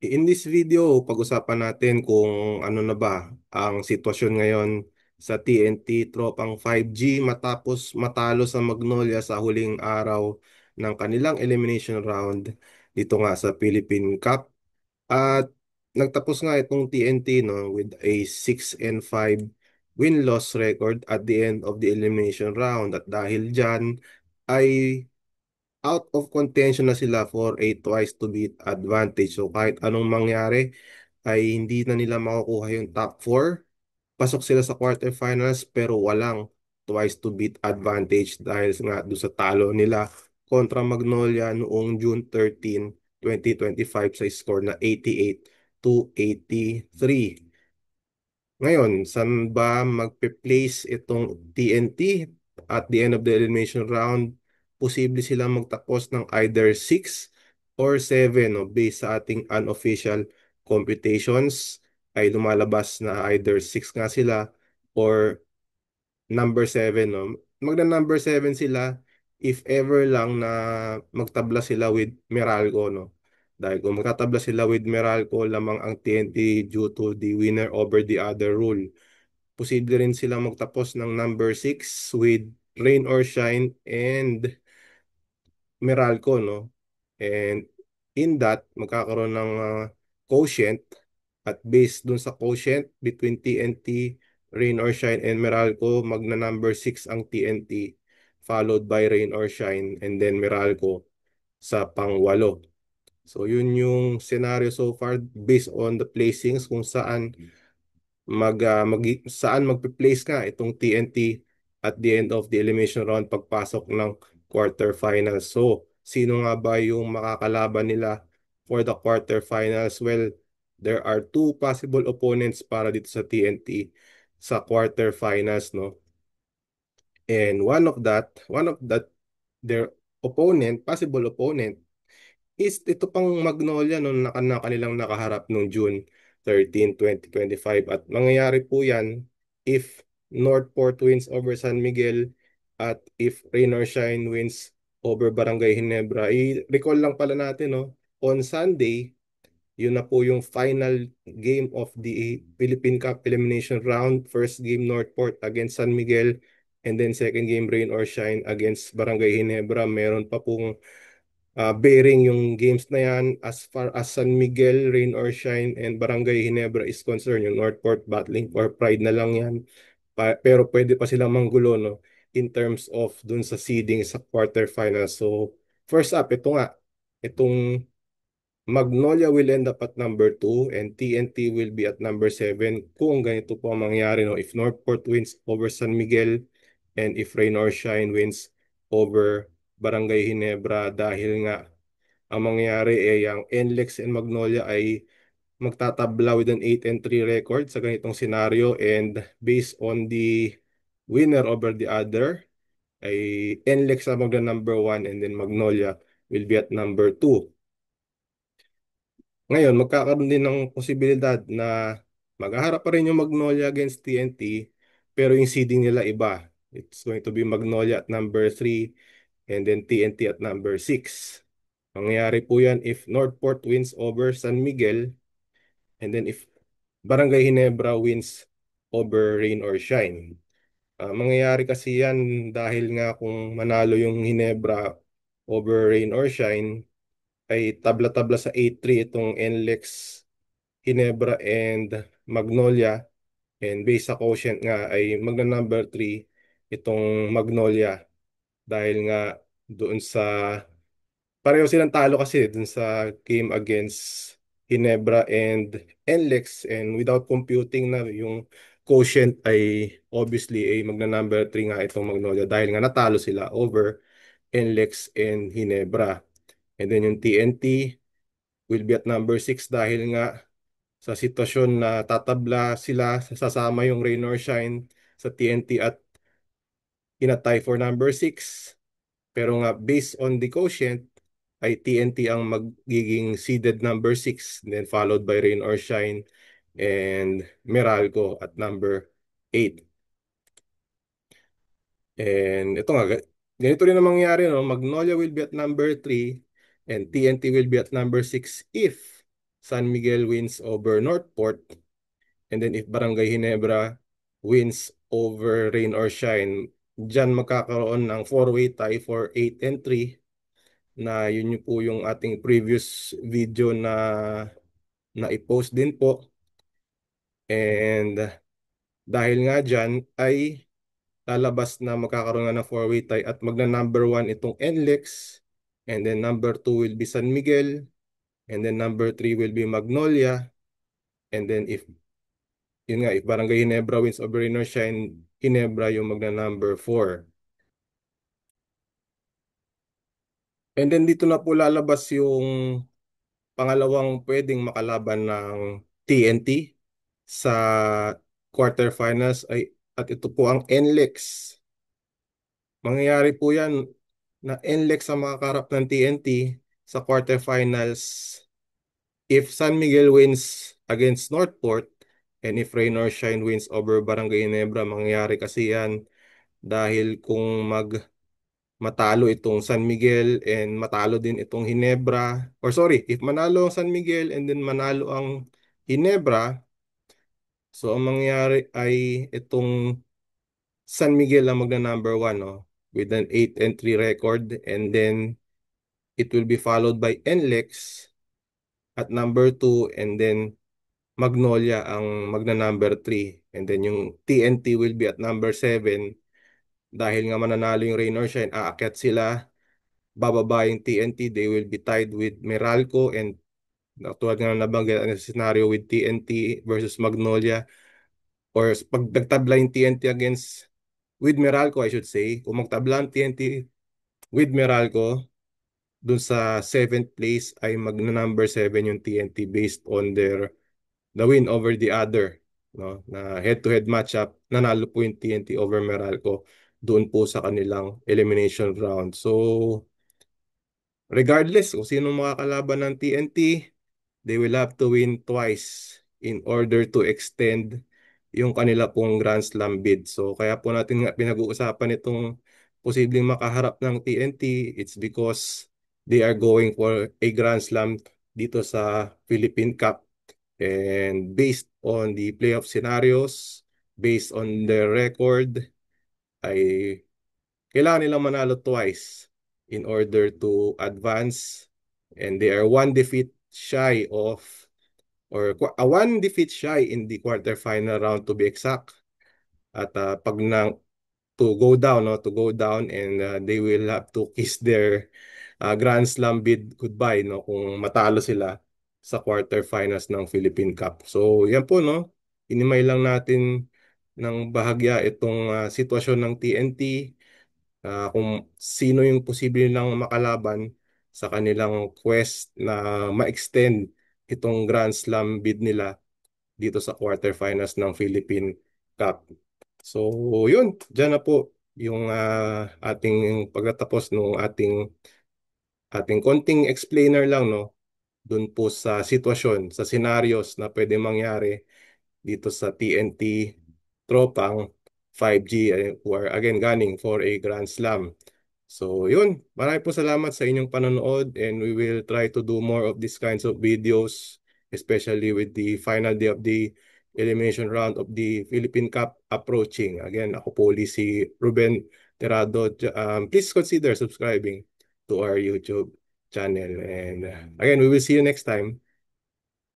In this video, pag-usapan natin kung ano na ba ang sitwasyon ngayon sa TNT Tropang 5G matapos matalo sa Magnolia sa huling araw ng kanilang elimination round dito nga sa Philippine Cup. At nagtapos nga itong TNT no with a 6-5 win-loss record at the end of the elimination round, at dahil dyan ay out of contention na sila for a twice to beat advantage. So kahit anong mangyari ay hindi na nila makukuha yung top 4. Pasok sila sa quarterfinals pero walang twice to beat advantage dahil nga doon sa talo nila kontra Magnolia noong June 13, 2025 sa score na 88-83. Ngayon, saan ba magpe-place itong TNT at the end of the elimination round? Posible silang magtapos ng either 6 or 7, no? Based sa ating unofficial computations ay lumalabas na either 6 nga sila or number 7, no? Magna number 7 sila if ever lang na magtabla sila with Meralco, no? Dahil kung magtatabla sila with Meralco lamang ang TNT due to the winner over the other rule. Posible rin silang magtapos ng number 6 with Rain or Shine and Meralco, no? And in that, magkakaroon ng quotient, at based dun sa quotient between TNT, Rain or Shine, and Meralco, magna number 6 ang TNT, followed by Rain or Shine, and then Meralco sa pangwalo. So yun yung scenario so far based on the placings kung saan saan magpe-place nga itong TNT at the end of the elimination round pagpasok ng quarterfinals. So, sino nga ba yung makakalaban nila for the quarterfinals? Well, there are two possible opponents para dito sa TNT sa quarterfinals, no? And one of that, their possible opponent is ito pang Magnolia nung na kanilang nakaharap nung June 13, 2025. At mangyayari po yan if Northport wins over San Miguel at if Rain or Shine wins over Barangay Ginebra. I-recall lang pala natin, no? On Sunday, yun na po yung final game of the Philippine Cup elimination round. First game Northport against San Miguel, and then second game Rain or Shine against Barangay Ginebra. Meron pa pong bearing yung games na yan as far as San Miguel, Rain or Shine, and Barangay Ginebra is concerned. Yung Northport battling for pride na lang yan. Pero pwede pa silang manggulo, no? In terms of dun sa seeding sa quarterfinals. So, first up, ito nga. Itong Magnolia will end up at number 2 and TNT will be at number 7 kung ganito po ang mangyari, no? If Northport wins over San Miguel and if Rain or Shine wins over Barangay Ginebra, dahil nga ang mangyayari ay ang NLEX and Magnolia ay magtatabla with an 8-3 record sa ganitong senaryo, and based on the winner over the other ay NLEX ang magna number 1 and then Magnolia will be at number 2. Ngayon, magkakaroon din ng posibilidad na maghaharap pa rin yung Magnolia against TNT pero yung seeding nila iba. It's going to be Magnolia at number 3 and then TNT at number 6. Mangyayari po yan if Northport wins over San Miguel and then if Barangay Ginebra wins over Rain or Shine. Mangyayari kasi yan dahil nga kung manalo yung Ginebra over Rain or Shine ay tabla-tabla sa 8-3 itong NLEX, Ginebra, and Magnolia. And based sa quotient nga ay magna number 3 itong Magnolia dahil nga doon sa pareho silang talo kasi dun sa game against Ginebra and NLEX, and without computing na yung quotient ay obviously ay magna number 3 nga itong Magnolia dahil nga natalo sila over NLEX and Ginebra. And then yung TNT will be at number 6 dahil nga sa sitwasyon na tatabla sila, sasama yung Rain or Shine sa TNT at inatay for number 6. Pero nga, based on the quotient, ay TNT ang magiging seeded number 6, then followed by Rain or Shine and Meralco at number 8. And ito nga, ganito rin ang mangyayari, no? Magnolia will be at number 3 and TNT will be at number 6 if San Miguel wins over Northport, and then if Barangay Ginebra wins over Rain or Shine, dyan magkakaroon ng four-way tie for 8 and 3 na yun yung po yung ating previous video na i-post din po. And dahil nga dyan ay lalabas na magkakaroon nga ng four-way tie at magna number 1 itong NLEX, and then number 2 will be San Miguel, and then number 3 will be Magnolia, and then if yun nga, if Barangay Ginebra wins over Rain or Shine, Ginebra yung magna number 4. And then dito na po lalabas yung pangalawang pwedeng makalaban ng TNT sa quarterfinals ay at ito po ang NLEX. Mangyayari po yan na NLEX ang makakarap ng TNT sa quarterfinals if San Miguel wins against Northport, and if Rain or Shine wins over Barangay Ginebra. Mangyayari kasi yan dahil kung matalo itong San Miguel and matalo din itong Ginebra, or sorry, if manalo ang San Miguel and then manalo ang Ginebra, so ang mangyayari ay itong San Miguel ang magna number 1, no, with an 8 and 3 record, and then it will be followed by NLEX at number 2, and then Magnolia ang magna number 3, and then yung TNT will be at number 7. Dahil nga mananalo yung Rain or Shine, aakyat sila, bababa yung TNT, they will be tied with Meralco, and tulad nga na nabanggit ang scenario with TNT versus Magnolia, or pag nagtabla yung TNT against with Meralco, I should say, kung magtabla ang TNT with Meralco, dun sa 7th place ay magna number 7 yung TNT based on the win over the other, no, na head-to-head matchup. Nanalo po yung TNT over Meralco doon po sa kanilang elimination round. So regardless kung sino makakalaban ng TNT, they will have to win twice in order to extend yung kanila pong Grand Slam bid. So kaya po natin nga pinag-uusapan itong posibleng makaharap ng TNT. It's because they are going for a Grand Slam dito sa Philippine Cup. And based on the playoff scenarios, based on their record, ay kailangan nilang manalo twice in order to advance. And they are one defeat shy of, or one defeat shy in the quarterfinal round to be exact. At pag to go down, no, to go down, and they will have to kiss their Grand Slam bid goodbye, no, kung matalo sila sa quarterfinals ng Philippine Cup. So yan po, no, inimay lang natin ng bahagya itong sitwasyon ng TNT, kung sino yung posible nilang makalaban sa kanilang quest na ma-extend itong Grand Slam bid nila dito sa quarterfinals ng Philippine Cup. So, yun, dyan na po yung ating pagtatapos ng ating konting explainer lang, no, dun po sa sitwasyon, sa scenarios na pwede mangyari dito sa TNT tropang 5G, who are again gunning for a Grand Slam. So yun, marami po salamat sa inyong panonood, and we will try to do more of these kinds of videos, especially with the final day of the elimination round of the Philippine Cup approaching. Again, ako po ulit si Ruben Terado. Please consider subscribing to our YouTube channel. And again, we will see you next time.